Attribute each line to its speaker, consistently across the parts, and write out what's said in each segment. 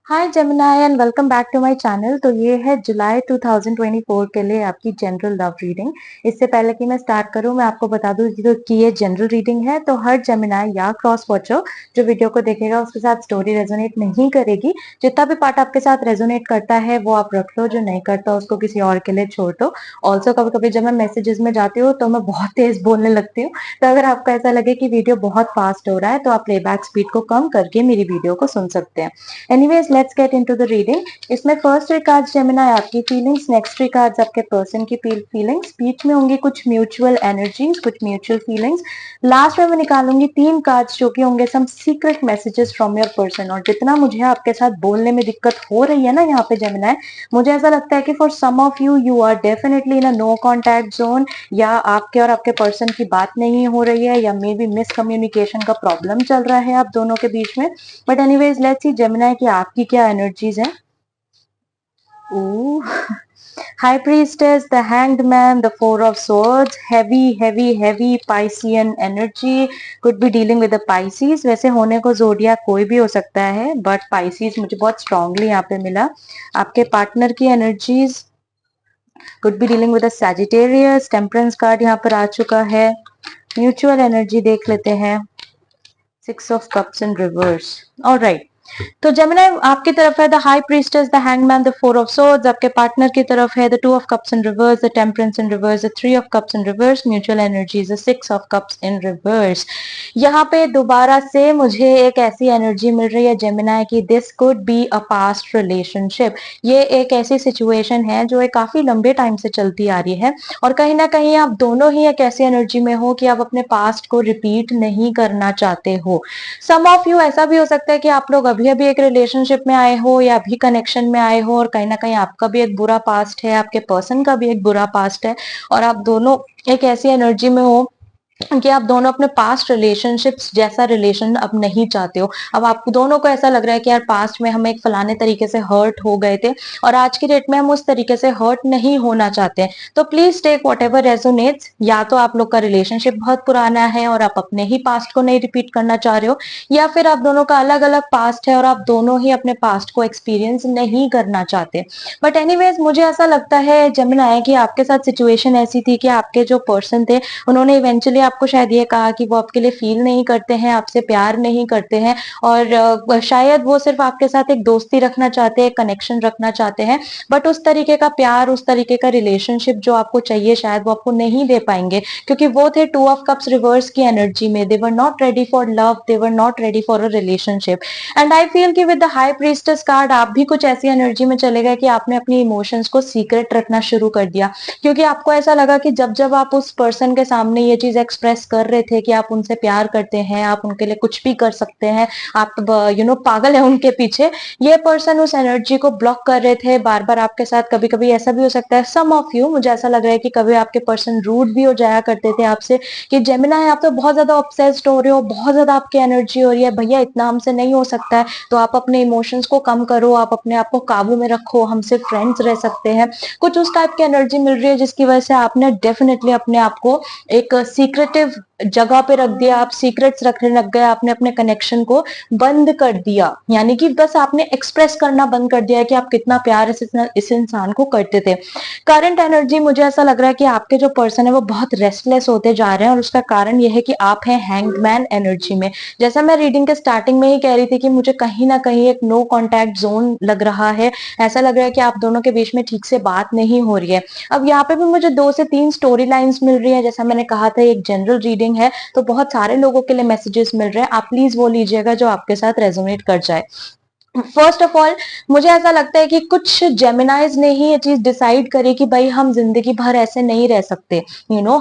Speaker 1: Hi Gemini and welcome back to my channel. तो ये है जुलाई 2024 के लिए आपकी जनरल लव रीडिंग। इससे पहले कि मैं स्टार्ट करूं, मैं आपको बता दूं कि ये जनरल रीडिंग है, तो हर जेमिनाई या क्रॉस वॉचर जो वीडियो को देखेगा उसके साथ स्टोरी रेजोनेट नहीं करेगी। जितना भी पार्ट आपके साथ रेजोनेट करता है वो आप रख लो, जो नहीं करता उसको किसी और के लिए छोड़ दो। ऑल्सो कभी कभी जब मैं मैसेजेस में जाती हूँ तो मैं बहुत तेज बोलने लगती हूँ, तो अगर आपको ऐसा लगे कि वीडियो बहुत फास्ट हो रहा है तो आप प्लेबैक स्पीड को कम करके मेरी वीडियो को सुन सकते हैं। Anyways let's get into the reading. इसमें फर्स्ट थ्री कार्ड्स जेमिनाई आपकी फीलिंग्स, नेक्स्ट थ्री कार्ड्स आपके पर्सन की फीलिंग्स, बीच में होंगी कुछ म्यूचुअल एनर्जीज, कुछ म्यूचुअल फीलिंग्स। लास्ट में मैं निकालूंगी तीन कार्ड्स जो कि होंगे some secret messages from your person. और जितना मुझे आपके साथ बोलने में दिक्कत हो रही है ना यहाँ पे जेमिनाई, मुझे ऐसा लगता है कि for some of you you are definitely in a no contact zone, या आपके और आपके पर्सन की बात नहीं हो रही है, या मे बी मिसकम्युनिकेशन का प्रॉब्लम चल रहा है आप दोनों के बीच में। But anyways let's see Gemini की आपकी क्या एनर्जीज हैं। Ooh. High Priestess, the Hanged Man, the Four of Swords, heavy Piscean energy, could be dealing with the Pisces। वैसे होने को जोडियाक कोई भी हो सकता है, बट Pisces मुझे बहुत स्ट्रांगली यहाँ पे मिला। आपके पार्टनर की energies could be dealing with a Sagittarius, Temperance card यहाँ पर आ चुका है। म्यूचुअल एनर्जी देख लेते हैं, six of cups in reverse. Alright, तो जेमिनाई आपकी तरफ है the high priestess, the hangman, the four of swords. आपके पार्टनर की तरफ है the two of cups in reverse, the temperance in reverse, the three of cups in reverse. Mutual energies the six of cups in reverse. यहाँ पे दोबारा से मुझे एक ऐसी एनर्जी मिल रही है जेमिनाई की, this could be a past relationship. ये एक ऐसी सिचुएशन है जो एक काफी लंबे टाइम से चलती आ रही है, और कहीं ना कहीं आप दोनों ही एक ऐसी एनर्जी में हो कि आप अपने पास्ट को रिपीट नहीं करना चाहते हो। सम ऑफ यू ऐसा भी हो सकता है कि आप लोग अभी अभी एक रिलेशनशिप में आए हो या अभी कनेक्शन में आए हो, और कहीं ना कहीं आपका भी एक बुरा पास्ट है, आपके पर्सन का भी एक बुरा पास्ट है, और आप दोनों एक ऐसी एनर्जी में हो कि आप दोनों अपने पास्ट रिलेशनशिप्स जैसा रिलेशन अब नहीं चाहते हो। अब आप दोनों को ऐसा लग रहा है कि यार पास्ट में हम एक फलाने तरीके से हर्ट हो गए थे, और आज की डेट में हम उस तरीके से हर्ट नहीं होना चाहते हैं। तो please take whatever resonates. या तो आप लोग का रिलेशनशिप बहुत पुराना है और आप अपने ही पास्ट को नहीं रिपीट करना चाह रहे हो, या फिर आप दोनों का अलग अलग पास्ट है और आप दोनों ही अपने पास्ट को एक्सपीरियंस नहीं करना चाहते। बट एनीवेज मुझे ऐसा लगता है जेमिनाई कि आपके साथ सिचुएशन ऐसी थी कि आपके जो पर्सन थे उन्होंने इवेंचुअली आपको शायद ये कहा कि वो आपके लिए फील नहीं करते हैं, आपसे प्यार नहीं करते हैं, और शायद वो सिर्फ आपके साथ एक दोस्ती रखना चाहते हैं, कनेक्शन रखना चाहते हैं, बट उस तरीके का प्यार, उस तरीके का रिलेशनशिप जो आपको चाहिए शायद वो आपको नहीं दे पाएंगे, क्योंकि वो थे टू ऑफ कप्स रिवर्स की एनर्जी में। They were not ready for love, they were not ready for a relationship. And I feel कि with the high priestess card आप भी कुछ ऐसी एनर्जी में चले गए कि आपने अपनी इमोशंस को सीक्रेट रखना शुरू कर दिया, क्योंकि आपको ऐसा लगा कि जब जब आप उस पर्सन के सामने ये चीज एक्सप्रेस कर रहे थे कि आप उनसे प्यार करते हैं, आप उनके लिए कुछ भी कर सकते हैं, आप पागल है उनके पीछे, ये पर्सन उस एनर्जी को ब्लॉक कर रहे थे बार बार आपके साथ। कभी कभी ऐसा भी हो सकता है, सम ऑफ यू, मुझे ऐसा लग रहा है कि कभी आपके पर्सन रूड भी हो जाया करते थे आपसे, कि जेमिनाई आप तो बहुत ज्यादा ऑब्सेस्ड हो रहे हो, बहुत ज्यादा आपकी एनर्जी हो रही है, भैया इतना हमसे नहीं हो सकता है, तो आप अपने इमोशंस को कम करो, आप अपने आप को काबू में रखो, हमसे फ्रेंड्स रह सकते हैं। कुछ उस टाइप की एनर्जी मिल रही है जिसकी वजह से आपने डेफिनेटली अपने आप को एक सीक्रेटिव जगह पे रख दिया, आप सीक्रेट्स रखने लग गए, आपने अपने कनेक्शन को बंद कर दिया, यानी कि बस आपने एक्सप्रेस करना बंद कर दिया है कि आप कितना प्यार इस इंसान को करते थे। करंट एनर्जी मुझे ऐसा लग रहा है कि आपके जो पर्सन है वो बहुत रेस्टलेस होते जा रहे हैं, और उसका कारण यह है कि आप हैं हैंग्ड मैन एनर्जी में। जैसा मैं रीडिंग के स्टार्टिंग में ही कह रही थी कि मुझे कहीं ना कहीं एक नो कॉन्टैक्ट जोन लग रहा है, ऐसा लग रहा है कि आप दोनों के बीच में ठीक से बात नहीं हो रही है। अब यहाँ पे भी मुझे 2 से 3 स्टोरी लाइंस मिल रही है, जैसा मैंने कहा था एक जनरल रीडिंग है तो बहुत सारे लोगों के लिए मैसेजेस मिल रहे हैं, आप प्लीज वो लीजिएगा जो आपके साथ रेजोनेट कर जाए। फर्स्ट ऑफ ऑल मुझे ऐसा लगता है कि कुछ जेमिनाइज ने ही ये चीज डिसाइड करी कि भाई हम जिंदगी भर ऐसे नहीं रह सकते।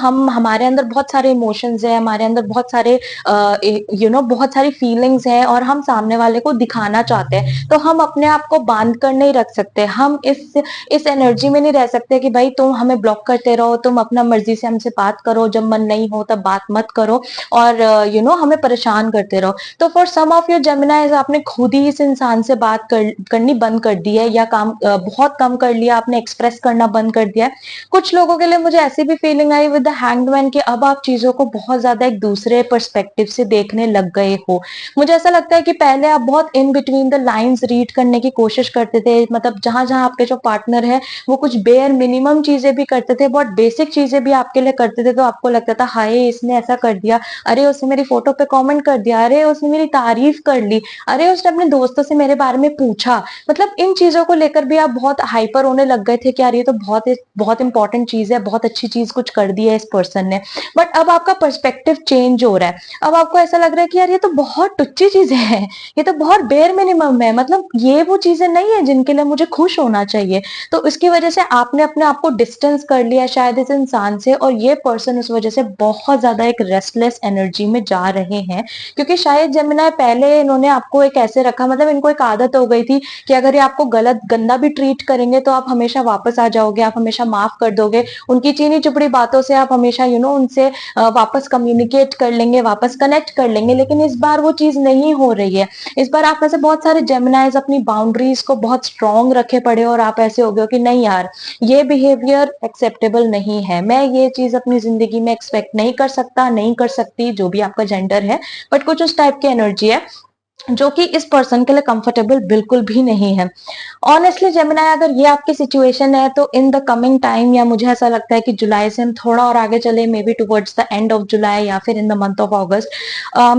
Speaker 1: हम हमारे अंदर बहुत सारे इमोशंस है, हमारे अंदर बहुत सारे बहुत सारी फीलिंग्स है, और हम सामने वाले को दिखाना चाहते हैं, तो हम अपने आप को बांध कर नहीं रख सकते। हम इस एनर्जी में नहीं रह सकते कि भाई तुम हमें ब्लॉक करते रहो, तुम अपना मर्जी से हमसे बात करो, जब मन नहीं हो तब बात मत करो, और हमें परेशान करते रहो। तो for some of your Geminis आपने खुद ही इस इंसान से बात करनी बंद कर दी है, या बहुत कम कर लिया आपने, एक्सप्रेस करना बंद कर दिया है। कुछ लोगों के लिए मुझे ऐसी भी feeling I with the hanged man कि अब आप चीजों को बहुत ज्यादा एक दूसरे पर्सपेक्टिव से देखने लग गए हो। मुझे ऐसा लगता है कि पहले आप बहुत in between the lines read करने की कोशिश करते थे, मतलब जहां जहां आपके जो पार्टनर है वो कुछ बेयर मिनिमम चीजें भी करते थे, बहुत बेसिक चीजें भी आपके लिए करते थे, तो आपको लगता था हाय इसने ऐसा कर दिया, अरे उसने मेरी फोटो पे कमेंट कर दिया, अरे उसने मेरी तारीफ कर ली, अरे उसने अपने दोस्तों से मेरे बारे में पूछा। मतलब इन चीजों को लेकर भी आप बहुत हाइपर होने लग गए थे कि यार ये तो बहुत बहुत इंपॉर्टेंट चीज है, बहुत अच्छी चीज कुछ कर दी है इस पर्सन ने। बट अब आपका पर्सपेक्टिव चेंज हो रहा है। अब आपको ऐसा लग रहा है कि यार ये तो बहुत टुच्ची चीजें हैं, ये तो बहुत बेयर मिनिमम है, मतलब ये वो चीजें नहीं है जिनके लिए मुझे खुश होना चाहिए। तो इसकी वजह से आपने अपने आप को डिस्टेंस कर लिया शायद इस इंसान से, और ये पर्सन उस वजह से बहुत ज्यादा एक रेस्टलेस एनर्जी में जा रहे हैं। क्योंकि शायद जेमिनी पहले इन्होंने आपको एक ऐसे रखा, मतलब इनको एक आदत हो गई थी कि अगर ये आपको गलत गंदा भी ट्रीट करेंगे तो आप हमेशा वापस आ जाओगे, आप हमेशा माफ कर दोगे, उनकी चीनी चुपड़ी बातों से आप हमेशा उनसे वापस कम्युनिकेट कर लेंगे, वापस कनेक्ट कर लेंगे। लेकिन इस बार वो चीज नहीं हो रही है। इस बार आप में से बहुत सारे जेमिनाइज अपनी बाउंड्रीज को बहुत स्ट्रांग रखे पड़े हो, और आप ऐसे हो गए हो कि नहीं यार ये बिहेवियर एक्सेप्टेबल नहीं है, मैं ये चीज अपनी जिंदगी में एक्सपेक्ट नहीं कर सकता, नहीं कर सकती, जो भी आपका जेंडर है। बट कुछ उस टाइप की एनर्जी है जो कि इस पर्सन के लिए कंफर्टेबल बिल्कुल भी नहीं है। ऑनेस्टली जेमिनी, अगर ये आपकी सिचुएशन है तो इन द कमिंग टाइम, या मुझे ऐसा लगता है कि जुलाई से हम थोड़ा और आगे चले, may be towards the end of July या फिर इन द मंथ ऑफ अगस्त,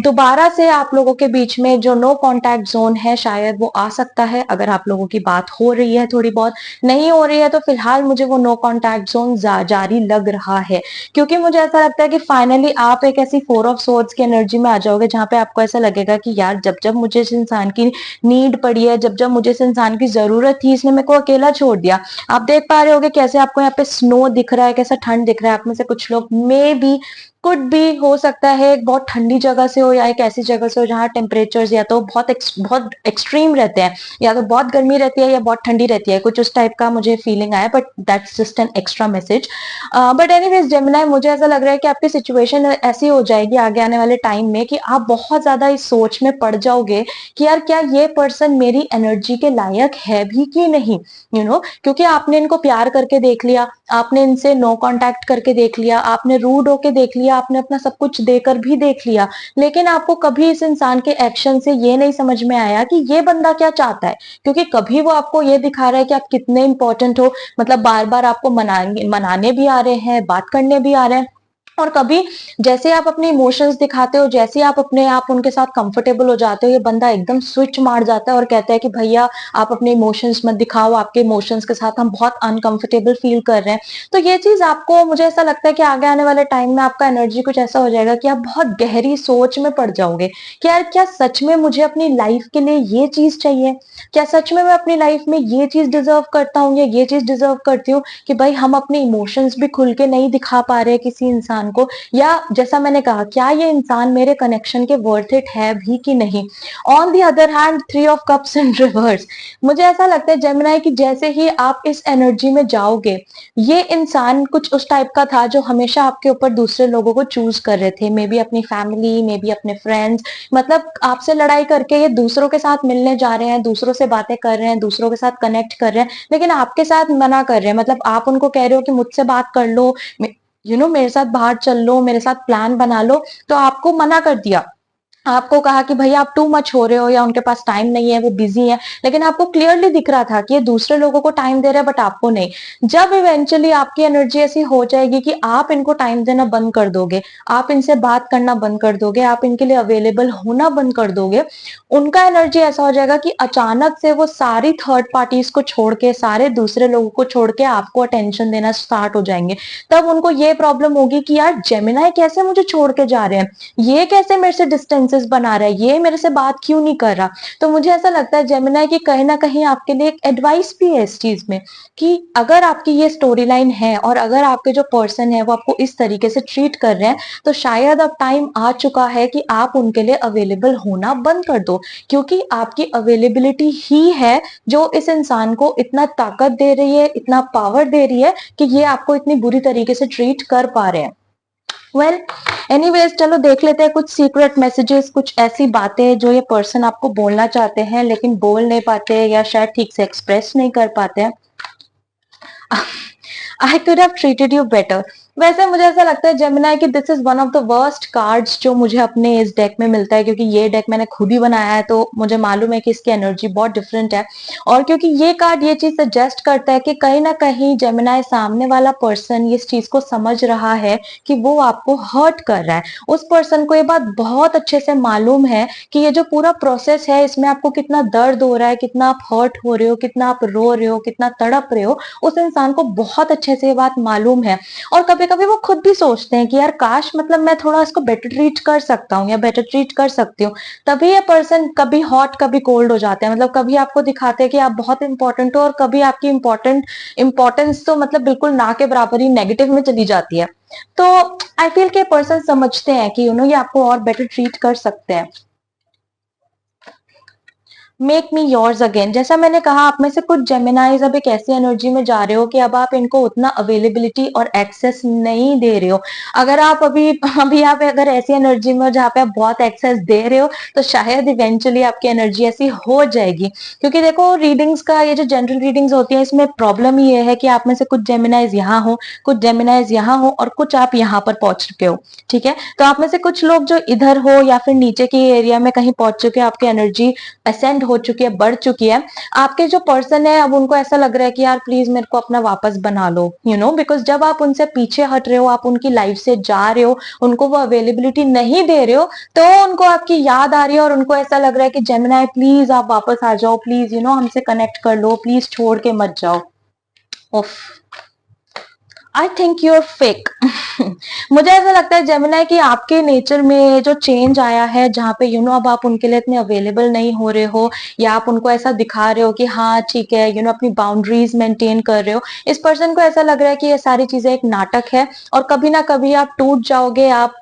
Speaker 1: दोबारा से आप लोगों के बीच में जो नो कॉन्टैक्ट जोन है शायद वो आ सकता है। अगर आप लोगों की बात हो रही है, थोड़ी बहुत नहीं हो रही है, तो फिलहाल मुझे वो नो कॉन्टैक्ट जोन जारी लग रहा है। क्योंकि मुझे ऐसा लगता है कि फाइनली आप एक ऐसी फोर ऑफ सोर्ड्स की एनर्जी में आ जाओगे जहां पे आपको ऐसा लगेगा कि यार जब जब मुझे इस इंसान की नीड पड़ी है, जब जब मुझे इस इंसान की जरूरत थी, इसने मेरे को अकेला छोड़ दिया। आप देख पा रहे होगे कैसे आपको यहाँ पे स्नो दिख रहा है, कैसा ठंड दिख रहा है। आप में से कुछ लोग मे बी, कुड भी, हो सकता है एक बहुत ठंडी जगह से हो, या एक ऐसी जगह से हो जहाँ टेम्परेचर्स या तो बहुत एक्सट्रीम रहते हैं, या तो बहुत गर्मी रहती है या बहुत ठंडी रहती है, कुछ उस टाइप का मुझे फीलिंग आया। But that's just an extra message. But anyways Gemini, मुझे ऐसा लग रहा है कि आपकी सिचुएशन ऐसी हो जाएगी आगे आने वाले टाइम में कि आप बहुत ज्यादा इस सोच में पड़ जाओगे कि यार क्या ये पर्सन मेरी एनर्जी के लायक है भी कि नहीं। क्योंकि आपने इनको प्यार करके देख लिया, आपने इनसे नो कांटेक्ट करके देख लिया, आपने रूड होके देख लिया, आपने अपना सब कुछ देकर भी देख लिया, लेकिन आपको कभी इस इंसान के एक्शन से ये नहीं समझ में आया कि ये बंदा क्या चाहता है। क्योंकि कभी वो आपको ये दिखा रहा है कि आप कितने इंपॉर्टेंट हो, मतलब बार बार आपको मनाने भी आ रहे हैं, बात करने भी आ रहे हैं, और कभी जैसे आप अपने इमोशंस दिखाते हो, जैसे आप अपने आप उनके साथ कंफर्टेबल हो जाते हो, ये बंदा एकदम स्विच मार जाता है और कहता है कि भैया आप अपने इमोशंस मत दिखाओ, आपके इमोशंस के साथ हम बहुत अनकंफर्टेबल फील कर रहे हैं। तो ये चीज आपको, मुझे ऐसा लगता है कि आगे आने वाले टाइम में आपका एनर्जी कुछ ऐसा हो जाएगा कि आप बहुत गहरी सोच में पड़ जाओगे कि यार क्या सच में मुझे अपनी लाइफ के लिए ये चीज चाहिए, क्या सच में मैं अपनी लाइफ में ये चीज डिजर्व करता हूँ, या ये चीज डिजर्व करती हूँ कि भाई हम अपने इमोशंस भी खुल के नहीं दिखा पा रहे किसी इंसान को, या जैसा मैंने कहा क्या ये इंसान मेरे कनेक्शन के वर्थ इट है भी कि नहीं। On the other hand, three of cups in reverse, मुझे ऐसा लगता है जेमिनी कि जैसे ही आप इस एनर्जी में जाओगे, ये इंसान कुछ उस टाइप का था जो हमेशा आपके ऊपर दूसरे लोगों को चूज कर रहे थे, मे बी अपनी फैमिली, मे बी अपने फ्रेंड्स, मतलब आपसे लड़ाई करके ये दूसरों के साथ मिलने जा रहे हैं, दूसरों से बातें कर रहे हैं, दूसरों के साथ कनेक्ट कर रहे हैं, लेकिन आपके साथ मना कर रहे हैं। मतलब आप उनको कह रहे हो कि मुझसे बात कर लो, मेरे साथ बाहर चल लो, मेरे साथ प्लान बना लो, तो आपको मना कर दिया। आपको कहा कि भैया आप टू मच हो रहे हो, या उनके पास टाइम नहीं है, वो बिजी है। लेकिन आपको क्लियरली दिख रहा था कि ये दूसरे लोगों को टाइम दे रहे हैं बट आपको नहीं। जब इवेंचुअली आपकी एनर्जी ऐसी हो जाएगी कि आप इनको टाइम देना बंद कर दोगे, आप इनसे बात करना बंद कर दोगे, आप इनके लिए अवेलेबल होना बंद कर दोगे, उनका एनर्जी ऐसा हो जाएगा कि अचानक से वो सारी थर्ड पार्टीज को छोड़ के, सारे दूसरे लोगों को छोड़ के आपको अटेंशन देना स्टार्ट हो जाएंगे। तब उनको ये प्रॉब्लम होगी कि यार जेमिनी कैसे मुझे छोड़ के जा रहे हैं, ये कैसे मेरे से डिस्टेंसेस बना रहा है, ये मेरे से बात क्यों नहीं कर रहा। तो मुझे ऐसा लगता है जेमिनी कि कहीं ना कहीं आपके लिए एक एडवाइस भी है इस चीज में कि अगर आपकी ये स्टोरी लाइन है और अगर आपके जो पर्सन है वो आपको इस तरीके से ट्रीट कर रहे हैं, तो शायद अब टाइम आ चुका है कि आप उनके लिए अवेलेबल होना बंद कर दो। क्योंकि आपकी अवेलेबिलिटी ही है जो इस इंसान को इतना ताकत दे रही है, इतना पावर दे रही है कि ये आपको इतनी बुरी तरीके से ट्रीट कर पा रहे हैं। वेल एनीवेज, चलो देख लेते हैं कुछ सीक्रेट मैसेजेस, कुछ ऐसी बातें जो ये पर्सन आपको बोलना चाहते हैं लेकिन बोल नहीं पाते या शायद ठीक से एक्सप्रेस नहीं कर पाते हैं। I could have treated you better. वैसे मुझे ऐसा लगता है जेमिनाई कि this is one of the worst cards जो मुझे अपने इस डेक में मिलता है, क्योंकि ये डेक मैंने खुद ही बनाया है तो मुझे मालूम है कि इसकी एनर्जी बहुत डिफरेंट है। और क्योंकि ये कार्ड ये चीज सजेस्ट करता है कि कहीं ना कहीं जेमिनाई सामने वाला पर्सन इस चीज को समझ रहा है कि वो आपको हर्ट कर रहा है। उस पर्सन को ये बात बहुत अच्छे से मालूम है कि ये जो पूरा प्रोसेस है इसमें आपको कितना दर्द हो रहा है, कितना आप हर्ट हो रहे हो, कितना आप रो रहे हो, कितना तड़प रहे हो, उस इंसान को बहुत अच्छे से ये बात मालूम है। और कभी कभी वो खुद भी सोचते हैं कि यार काश मतलब मैं थोड़ा इसको बेटर ट्रीट कर सकता हूँ या बेटर ट्रीट कर सकती हूँ। तभी ये पर्सन कभी हॉट कभी कोल्ड हो जाते हैं, मतलब कभी आपको दिखाते हैं कि आप बहुत इंपॉर्टेंट हो और कभी आपकी इंपॉर्टेंस तो मतलब बिल्कुल ना के बराबर ही नेगेटिव में चली जाती है। तो आई फील के पर्सन समझते हैं कि ये आपको और बेटर ट्रीट कर सकते हैं। मेक मी योर्स अगेन, जैसा मैंने कहा आप में से कुछ जेमिनाइज अब एक ऐसी एनर्जी में जा रहे हो कि अब आप इनको उतना अवेलेबिलिटी और एक्सेस नहीं दे रहे हो। अगर आप अभी अभी आप अगर ऐसी एनर्जी में हो जहाँ पे आप बहुत एक्सेस दे रहे हो तो शायद इवेंचुअली आपकी एनर्जी ऐसी हो जाएगी। क्योंकि देखो रीडिंग्स का ये जो जनरल रीडिंग्स होती है इसमें प्रॉब्लम ये है कि आप में से कुछ जेमिनाइज यहाँ हो, कुछ जेमिनाइज यहाँ हो और कुछ आप यहाँ पर पहुंच चुके हो। ठीक है, तो आप में से कुछ लोग जो इधर हो या फिर नीचे के एरिया में कहीं पहुंच चुके हो, आपकी एनर्जी असेंड हो चुकी है, बढ़ चुकी है। आपके जो पर्सन है अब उनको ऐसा लग रहा है कि यार प्लीज मेरे को अपना वापस बना लो, बिकॉज जब आप उनसे पीछे हट रहे हो, आप उनकी लाइफ से जा रहे हो, उनको वो अवेलेबिलिटी नहीं दे रहे हो, तो उनको आपकी याद आ रही है और उनको ऐसा लग रहा है कि जेमिनाई प्लीज आप वापस आ जाओ, प्लीज हमसे कनेक्ट कर लो, प्लीज छोड़ के मत जाओ। उफ, I think you are fake. मुझे ऐसा लगता है जेमिनाई कि आपके नेचर में जो चेंज आया है, जहाँ पे अब आप उनके लिए इतने अवेलेबल नहीं हो रहे हो या आप उनको ऐसा दिखा रहे हो कि हाँ ठीक है, अपनी बाउंड्रीज मेंटेन कर रहे हो। इस पर्सन को ऐसा लग रहा है कि ये सारी चीजें एक नाटक है और कभी ना कभी आप टूट जाओगे, आप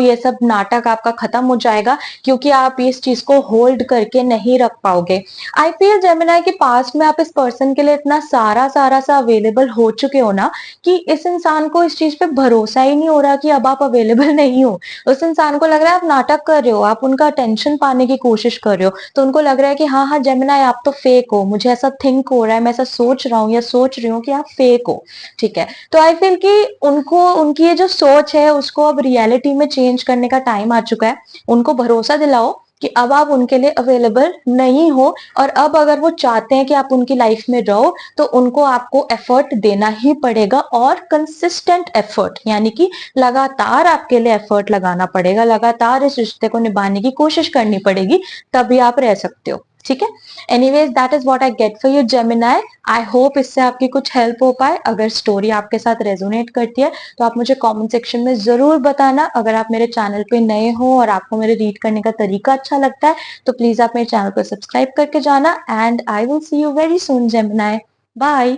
Speaker 1: ये सब नाटक आपका खत्म हो जाएगा क्योंकि आप इस चीज को होल्ड करके नहीं रख पाओगे। आई फील जेमिनाई के पास में आप इस पर्सन के लिए इतना सारा सारा सा अवेलेबल हो चुके हो ना कि इस इंसान को इस चीज पे भरोसा ही नहीं हो रहा कि अब आप अवेलेबल नहीं हो। उस इंसान को लग रहा है आप नाटक कर रहे हो, आप उनका अटेंशन पाने की कोशिश कर रहे हो, तो उनको लग रहा है कि हाँ हाँ जेमिनाई आप तो फेक हो, मुझे ऐसा थिंक हो रहा है, मैं ऐसा सोच रहा हूँ या सोच रही हूँ कि आप फेक हो। ठीक है, तो आई फील कि उनको उनकी ये जो सोच है उसको अब रियलिटी में चेंज करने का टाइम आ चुका है। उनको भरोसा दिलाओ कि अब आप उनके लिए अवेलेबल नहीं हो और अब अगर वो चाहते हैं कि आप उनकी लाइफ में रहो तो उनको आपको एफर्ट देना ही पड़ेगा और कंसिस्टेंट एफर्ट, यानी कि लगातार आपके लिए एफर्ट लगाना पड़ेगा, लगातार इस रिश्ते को निभाने की कोशिश करनी पड़ेगी, तभी आप रह सकते हो। ठीक है, anyways that is what I get for you Gemini. I hope इससे आपकी कुछ हेल्प हो पाए। अगर स्टोरी आपके साथ रेजोनेट करती है तो आप मुझे कमेंट सेक्शन में जरूर बताना। अगर आप मेरे चैनल पे नए हो और आपको मेरे रीड करने का तरीका अच्छा लगता है तो प्लीज आप मेरे चैनल को सब्सक्राइब करके जाना and I will see you very soon Gemini. Bye.